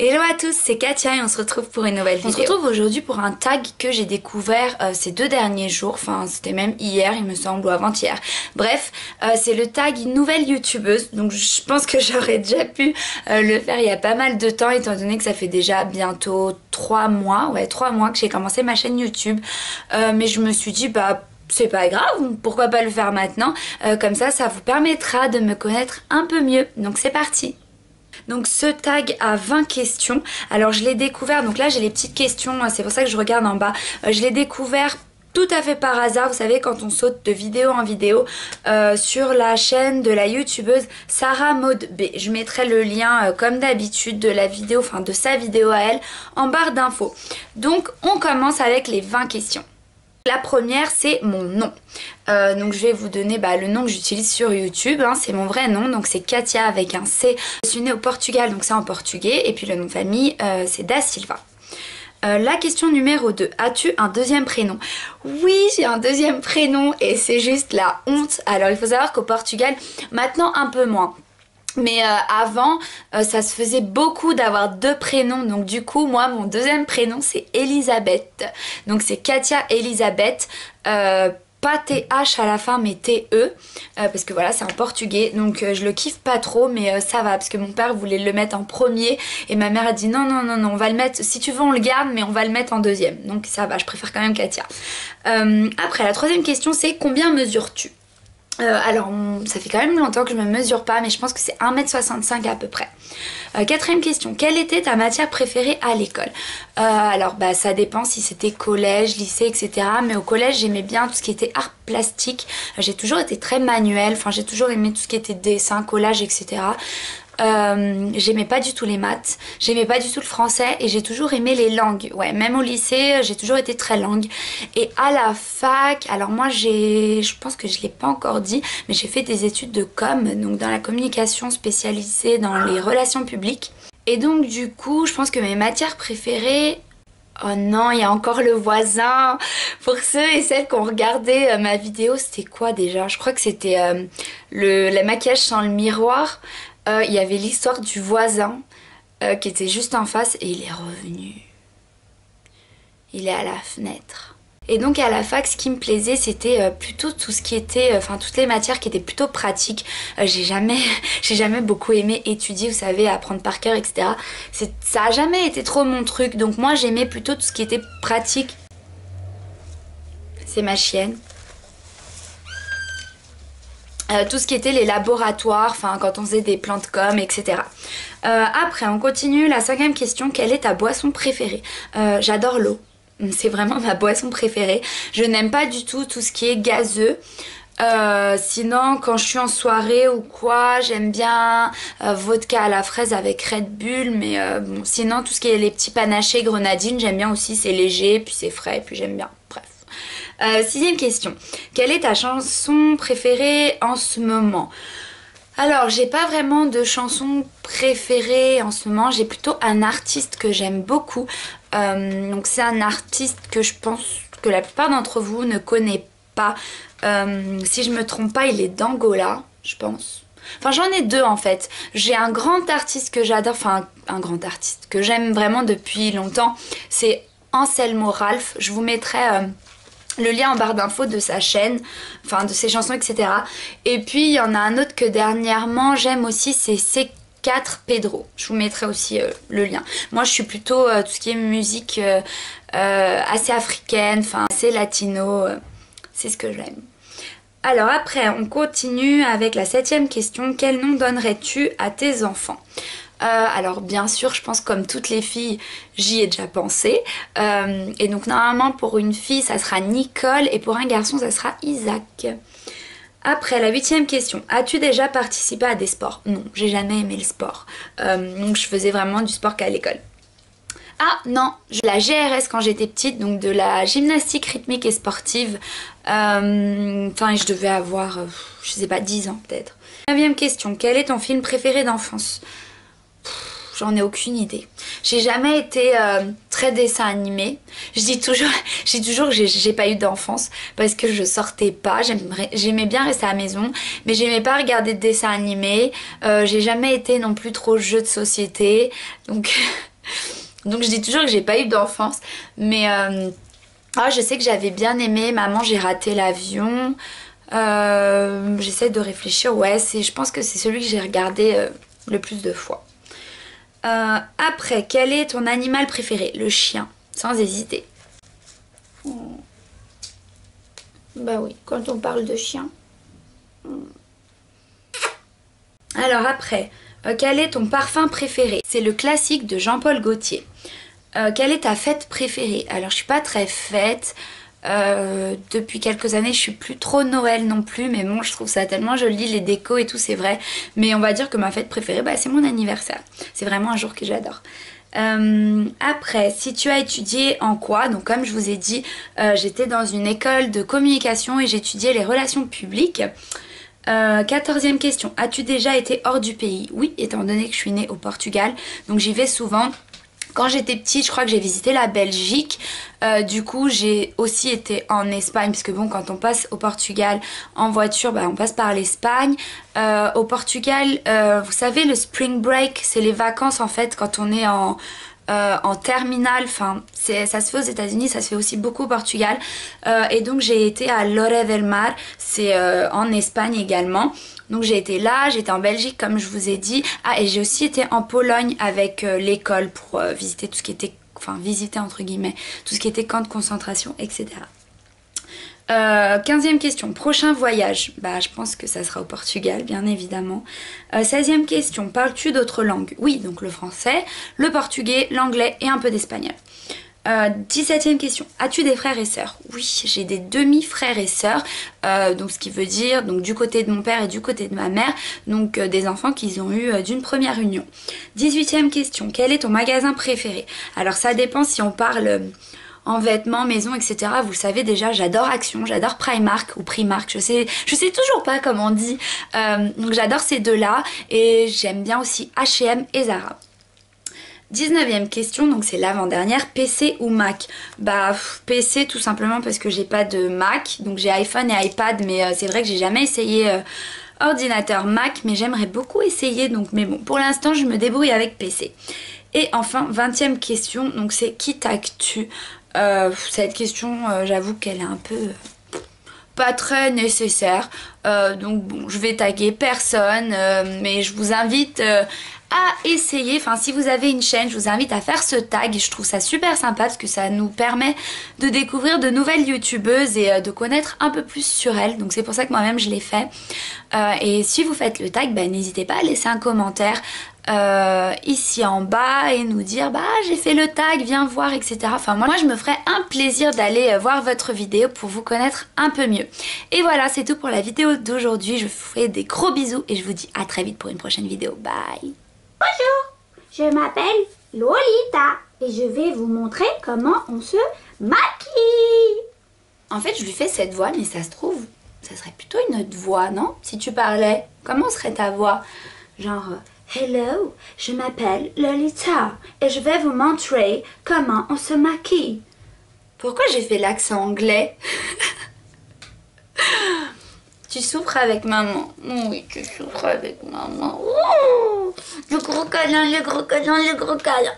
Hello à tous, c'est Katia et on se retrouve pour une nouvelle vidéo. On se retrouve aujourd'hui pour un tag que j'ai découvert ces 2 derniers jours, enfin c'était même hier il me semble ou avant-hier. Bref, c'est le tag nouvelle youtubeuse, donc je pense que j'aurais déjà pu le faire il y a pas mal de temps étant donné que ça fait déjà bientôt 3 mois que j'ai commencé ma chaîne YouTube. Mais je me suis dit bah c'est pas grave, pourquoi pas le faire maintenant, comme ça vous permettra de me connaître un peu mieux, donc c'est parti. Donc ce tag a 20 questions, alors je l'ai découvert, donc là j'ai les petites questions, c'est pour ça que je regarde en bas, je l'ai découvert tout à fait par hasard, vous savez quand on saute de vidéo en vidéo sur la chaîne de la youtubeuse Sarah Maud B. Je mettrai le lien comme d'habitude de la vidéo, enfin de sa vidéo à elle en barre d'infos. Donc on commence avec les 20 questions. La première c'est mon nom, donc je vais vous donner le nom que j'utilise sur YouTube, c'est mon vrai nom, donc c'est Katia avec un C. Je suis née au Portugal, donc c'est en portugais, et puis le nom de famille c'est Da Silva. La question numéro 2, as-tu un deuxième prénom? Oui, j'ai un deuxième prénom et c'est juste la honte. Alors il faut savoir qu'au Portugal, maintenant un peu moins. Mais avant, ça se faisait beaucoup d'avoir 2 prénoms. Donc du coup, moi, mon deuxième prénom, c'est Elisabeth. Donc c'est Katia Elisabeth. Pas TH à la fin, mais TE. Parce que voilà, c'est en portugais. Donc je le kiffe pas trop, mais ça va. Parce que mon père voulait le mettre en premier. Et ma mère a dit non, non, non, non, on va le mettre... Si tu veux, on le garde, mais on va le mettre en deuxième. Donc ça va, je préfère quand même Katia. Après, la troisième question, c'est combien mesures-tu? Alors ça fait quand même longtemps que je me mesure pas, mais je pense que c'est 1m65 à peu près. Quatrième question, quelle était ta matière préférée à l'école? Alors ça dépend si c'était collège, lycée, etc. Mais au collège j'aimais bien tout ce qui était art plastique. J'ai toujours été très manuelle, enfin j'ai toujours aimé tout ce qui était dessin, collage, etc. J'aimais pas du tout les maths, j'aimais pas du tout le français et j'ai toujours aimé les langues. Ouais, même au lycée, j'ai toujours été très langue. Et à la fac, alors moi je pense que je l'ai pas encore dit, mais j'ai fait des études de com, donc dans la communication spécialisée dans les relations publiques. Et donc du coup, je pense que mes matières préférées... Oh non, il y a encore le voisin. Pour ceux et celles qui ont regardé ma vidéo, c'était quoi déjà? Je crois que c'était le maquillage sans le miroir. Il y avait l'histoire du voisin qui était juste en face et il est revenu. Il est à la fenêtre. Et donc à la fac, ce qui me plaisait, c'était plutôt tout ce qui était, toutes les matières qui étaient plutôt pratiques. J'ai jamais beaucoup aimé étudier, vous savez, apprendre par cœur, etc. Ça a jamais été trop mon truc. Donc moi, j'aimais plutôt tout ce qui était pratique. C'est ma chienne. Tout ce qui était les laboratoires, quand on faisait des plans de com, etc. Après, on continue. La 5e question, quelle est ta boisson préférée? J'adore l'eau. C'est vraiment ma boisson préférée. Je n'aime pas du tout tout ce qui est gazeux. Sinon, quand je suis en soirée ou quoi, j'aime bien vodka à la fraise avec Red Bull. Mais bon, sinon, tout ce qui est les petits panachés, grenadines, j'aime bien aussi. C'est léger, puis c'est frais, puis j'aime bien. Bref. 6e question. Quelle est ta chanson préférée en ce moment? Alors, j'ai pas vraiment de chanson préférée en ce moment. J'ai plutôt un artiste que j'aime beaucoup. Donc c'est un artiste que je pense que la plupart d'entre vous ne connaissent pas. Si je me trompe pas, il est d'Angola, je pense. Enfin, j'en ai 2 en fait. J'ai un grand artiste que j'adore, un grand artiste que j'aime vraiment depuis longtemps. C'est Anselmo Ralph. Je vous mettrai... le lien en barre d'infos de sa chaîne, de ses chansons, etc. Et puis il y en a un autre que dernièrement j'aime aussi, c'est C4 Pedro. Je vous mettrai aussi le lien. Moi je suis plutôt tout ce qui est musique assez africaine, assez latino, c'est ce que j'aime. Alors après on continue avec la 7e question. Quel nom donnerais-tu à tes enfants? Alors bien sûr, je pense comme toutes les filles, j'y ai déjà pensé. Et donc normalement pour une fille, ça sera Nicole et pour un garçon, ça sera Isaac. Après, la 8e question. As-tu déjà participé à des sports? Non, j'ai jamais aimé le sport. Donc je faisais vraiment du sport qu'à l'école. Ah non, la GRS quand j'étais petite, donc de la gymnastique rythmique et sportive. Je devais avoir, je sais pas, 10 ans peut-être. 9e question. Quel est ton film préféré d'enfance? J'en ai aucune idée. J'ai jamais été très dessin animé. Je dis toujours que j'ai pas eu d'enfance parce que je sortais pas. J'aimais bien rester à la maison, mais j'aimais pas regarder de dessins animés. J'ai jamais été non plus trop jeu de société. Donc Donc je dis toujours que j'ai pas eu d'enfance. Mais je sais que j'avais bien aimé Maman j'ai raté l'avion. J'essaie de réfléchir. Ouais, je pense que c'est celui que j'ai regardé le plus de fois. Après, quel est ton animal préféré? Le chien, sans hésiter. Bah oui, quand on parle de chien. Alors après, quel est ton parfum préféré? C'est le classique de Jean-Paul Gaultier. Quelle est ta fête préférée? Alors je suis pas très fête. Depuis quelques années je suis plus trop Noël non plus, mais bon je trouve ça tellement joli, les décos et tout, c'est vrai. Mais on va dire que ma fête préférée c'est mon anniversaire. C'est vraiment un jour que j'adore. Après, si tu as étudié en quoi? Donc comme je vous ai dit, j'étais dans une école de communication et j'étudiais les relations publiques. 14e question, as-tu déjà été hors du pays? Oui, étant donné que je suis née au Portugal, donc j'y vais souvent. Quand j'étais petite, je crois que j'ai visité la Belgique. Du coup, j'ai aussi été en Espagne, parce que bon, quand on passe au Portugal en voiture, on passe par l'Espagne. Au Portugal, vous savez, le spring break, c'est les vacances en fait quand on est en terminale. Enfin, ça se fait aux États-Unis, ça se fait aussi beaucoup au Portugal. Et donc, j'ai été à Lloret del Mar, c'est en Espagne également. Donc j'ai été là, j'étais en Belgique comme je vous ai dit. Ah, et j'ai aussi été en Pologne avec l'école pour visiter tout ce qui était, enfin visiter entre guillemets, tout ce qui était camp de concentration, etc. 15e question, prochain voyage. Je pense que ça sera au Portugal, bien évidemment. 16e question, parles-tu d'autres langues? Oui, donc le français, le portugais, l'anglais et un peu d'espagnol. 17e question, as-tu des frères et sœurs? Oui, j'ai des demi-frères et sœurs, donc ce qui veut dire donc du côté de mon père et du côté de ma mère, donc des enfants qu'ils ont eu d'une première union. 18e question, quel est ton magasin préféré? Alors ça dépend si on parle en vêtements, maison, etc. Vous le savez déjà, j'adore Action, j'adore Primark ou Primark, je sais toujours pas comment on dit. Donc j'adore ces deux-là et j'aime bien aussi H&M et Zara. 19e question, donc c'est l'avant-dernière, PC ou Mac? PC tout simplement parce que j'ai pas de Mac, donc j'ai iPhone et iPad, mais c'est vrai que j'ai jamais essayé ordinateur Mac, mais j'aimerais beaucoup essayer, donc mais bon, pour l'instant je me débrouille avec PC. Et enfin, 20e question, donc c'est qui tagues-tu? Cette question, j'avoue qu'elle est un peu pas très nécessaire, donc bon, je vais taguer personne, mais je vous invite à essayer. Enfin, si vous avez une chaîne, je vous invite à faire ce tag. Je trouve ça super sympa parce que ça nous permet de découvrir de nouvelles youtubeuses et de connaître un peu plus sur elles. Donc c'est pour ça que moi-même je l'ai fait. Et si vous faites le tag, n'hésitez pas à laisser un commentaire ici en bas et nous dire j'ai fait le tag, viens voir, etc. Enfin moi je me ferais un plaisir d'aller voir votre vidéo pour vous connaître un peu mieux. Et voilà, c'est tout pour la vidéo d'aujourd'hui. Je vous fais des gros bisous et je vous dis à très vite pour une prochaine vidéo. Bye. Bonjour, je m'appelle Lolita et je vais vous montrer comment on se maquille. En fait, je lui fais cette voix, mais ça se trouve, ça serait plutôt une autre voix, non? Si tu parlais, comment serait ta voix? Genre, hello, je m'appelle Lolita et je vais vous montrer comment on se maquille. Pourquoi j'ai fait l'accent anglais? Tu souffres avec maman. Oui, tu souffres avec maman. Ouh, le gros câlin, le gros câlin, le gros câlin.